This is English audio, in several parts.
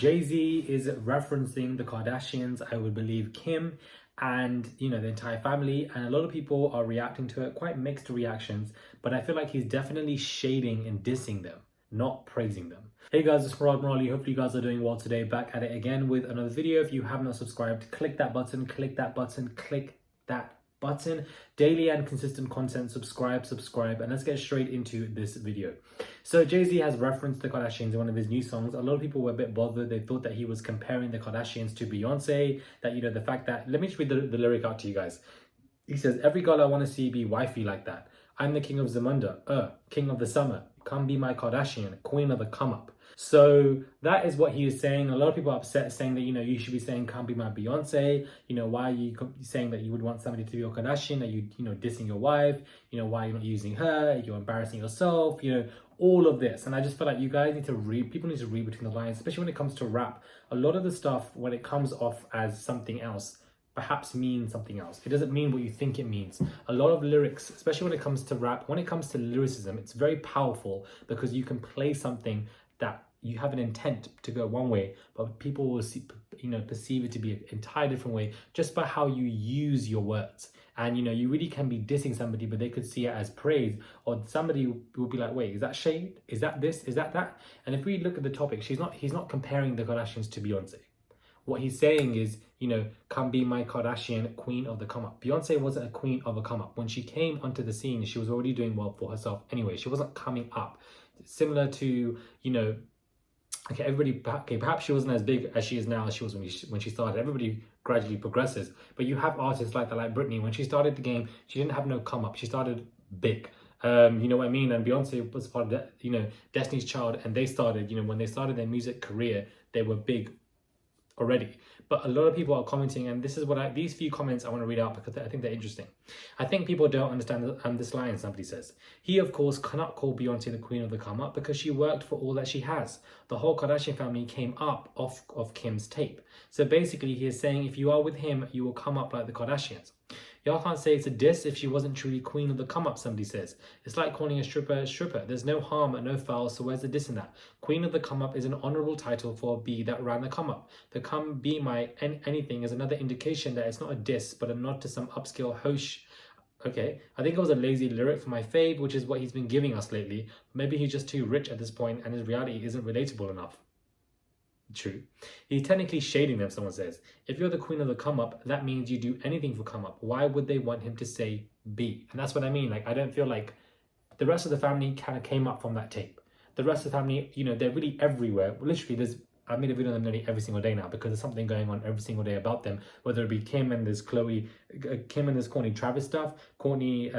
Jay-Z is referencing the Kardashians, I would believe Kim, and the entire family, and a lot of people are reacting to it, quite mixed reactions, but I feel like he's definitely shading and dissing them, not praising them. Hey guys, it's Murad Morali. Hopefully you guys are doing well today. Back at it again with another video. If you have not subscribed, click that button, click that button, click that button. Daily and consistent content, subscribe, and let's get straight into this video. So Jay-Z has referenced the Kardashians in one of his new songs. A lot of people were a bit bothered. They thought that he was comparing the Kardashians to Beyonce, that the fact that, let me just read the lyric out to you guys. He says, "Every girl I want to see be wifey like that. I'm the king of Zamunda, king of the summer. Come be my Kardashian, queen of the come up." So that is what he is saying. A lot of people are upset, saying that, you should be saying, "Come be my Beyonce." Why are you saying that you would want somebody to be your Kardashian? Are you, dissing your wife? Why are you not using her? You're embarrassing yourself, all of this. And I just feel like you guys need to read, people need to read between the lines, especially when it comes to rap. A lot of the stuff, when it comes off as something else, perhaps means something else. It doesn't mean what you think it means. A lot of lyrics, especially when it comes to rap, when it comes to lyricism, it's very powerful because you can play something that you have an intent to go one way, but people will see, perceive it to be an entirely different way just by how you use your words. And you really can be dissing somebody, but they could see it as praise, or somebody will be like, "Wait, is that shade? Is that this? Is that that?" And if we look at the topic, he's not comparing the Kardashians to Beyonce. What he's saying is, "Come be my Kardashian, queen of the come up." Beyonce wasn't a queen of a come up. When she came onto the scene, she was already doing well for herself anyway. She wasn't coming up. Similar to, perhaps she wasn't as big as she is now as she was when she started. Everybody gradually progresses. But you have artists like that, like Britney. When she started the game, she didn't have no come up. She started big. You know what I mean? And Beyonce was part of that, Destiny's Child, and they started, when they started their music career, they were big already. But a lot of people are commenting, and this is what these few comments I want to read out because I think they're interesting. "I think people don't understand this line," somebody says. "He, of course, cannot call Beyonce the queen of the come up because she worked for all that she has. The whole Kardashian family came up off of Kim's tape." So basically, he is saying if you are with him, you will come up like the Kardashians. "Y'all can't say it's a diss if she wasn't truly queen of the come up," somebody says. "It's like calling a stripper. There's no harm and no foul, so where's the diss in that? Queen of the come up is an honorable title for a bee that ran the come up. The come be my anything is another indication that it's not a diss, but a nod to some upscale hosh." Okay, I think it was a lazy lyric for my fave, which is what he's been giving us lately. Maybe he's just too rich at this point and his reality isn't relatable enough. True. He's technically shading them, someone says. "If you're the queen of the come up, that means you do anything for come up. Why would they want him to say B?" And that's what I mean. Like, I don't feel like the rest of the family kind of came up from that tape. The rest of the family, they're really everywhere. Literally, I made a video on them nearly every single day now because there's something going on every single day about them. Whether it be Kim and there's Chloe, Kim and there's Kourtney Travis stuff, Kourtney,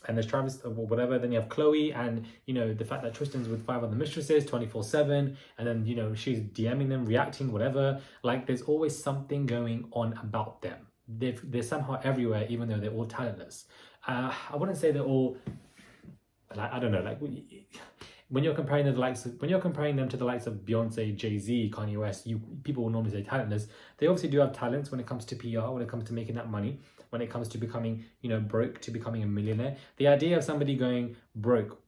and there's Travis or whatever. Then you have Chloe and, the fact that Tristan's with 5 other mistresses 24/7. And then, she's DMing them, reacting, whatever. Like, there's always something going on about them. They're somehow everywhere, even though they're all talentless. I wouldn't say they're all, like, I don't know, like, when you're comparing them to the likes of Beyonce, Jay-Z, Kanye West, people will normally say talentless. They obviously do have talents when it comes to PR, when it comes to making that money, when it comes to becoming, broke to becoming a millionaire. The idea of somebody going broke,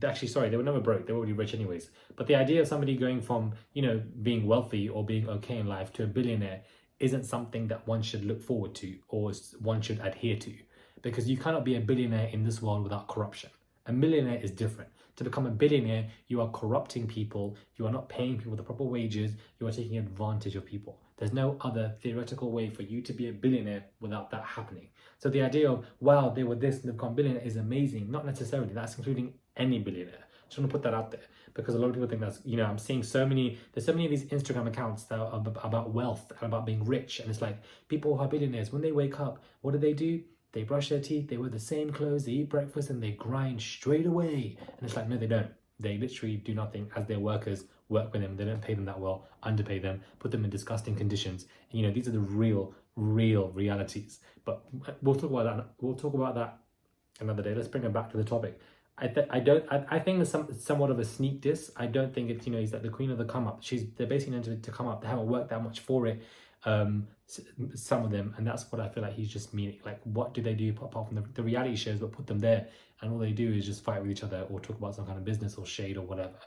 actually, sorry, they were never broke. They were already rich anyways. But the idea of somebody going from, being wealthy or being okay in life to a billionaire isn't something that one should look forward to or one should adhere to, because you cannot be a billionaire in this world without corruption. A millionaire is different. To become a billionaire, you are corrupting people. You are not paying people the proper wages. You are taking advantage of people. There's no other theoretical way for you to be a billionaire without that happening. So the idea of, wow, they were this and they've become billionaire is amazing. Not necessarily. That's including any billionaire. Just want to put that out there because a lot of people think that's, I'm seeing there's so many of these Instagram accounts that are about wealth and about being rich. And it's like, people who are billionaires, when they wake up, what do? They brush their teeth, they wear the same clothes, they eat breakfast, and they grind straight away. And it's like, no, they don't. They literally do nothing as their workers work with them. They don't pay them that well, underpay them, put them in disgusting conditions. And, these are the real realities. But we'll talk about that another day. Let's bring it back to the topic. I think it's somewhat of a sneak diss. I don't think it's, he's like the queen of the come up. They're basically meant to come up. They haven't worked that much for it. Some of them, and that's what I feel like he's just meaning. Like, what do they do apart from the reality shows that put them there, and all they do is just fight with each other or talk about some kind of business or shade or whatever.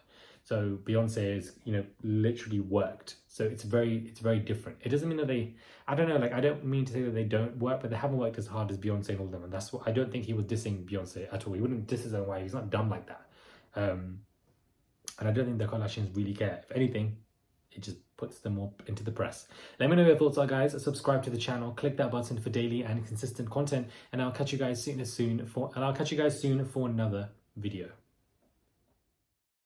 So Beyonce is, you know, literally worked. So it's very different. It doesn't mean that they, I don't know, like I don't mean to say that they don't work, but they haven't worked as hard as Beyonce and all of them. And that's what I don't think he was dissing Beyonce at all. He wouldn't diss his own wife. He's not dumb like that. And I don't think the Kardashians really care. If anything, it just puts them up into the press. Let me know your thoughts are, guys. Subscribe to the channel, click that button for daily and consistent content, and I'll catch you guys soon for another video.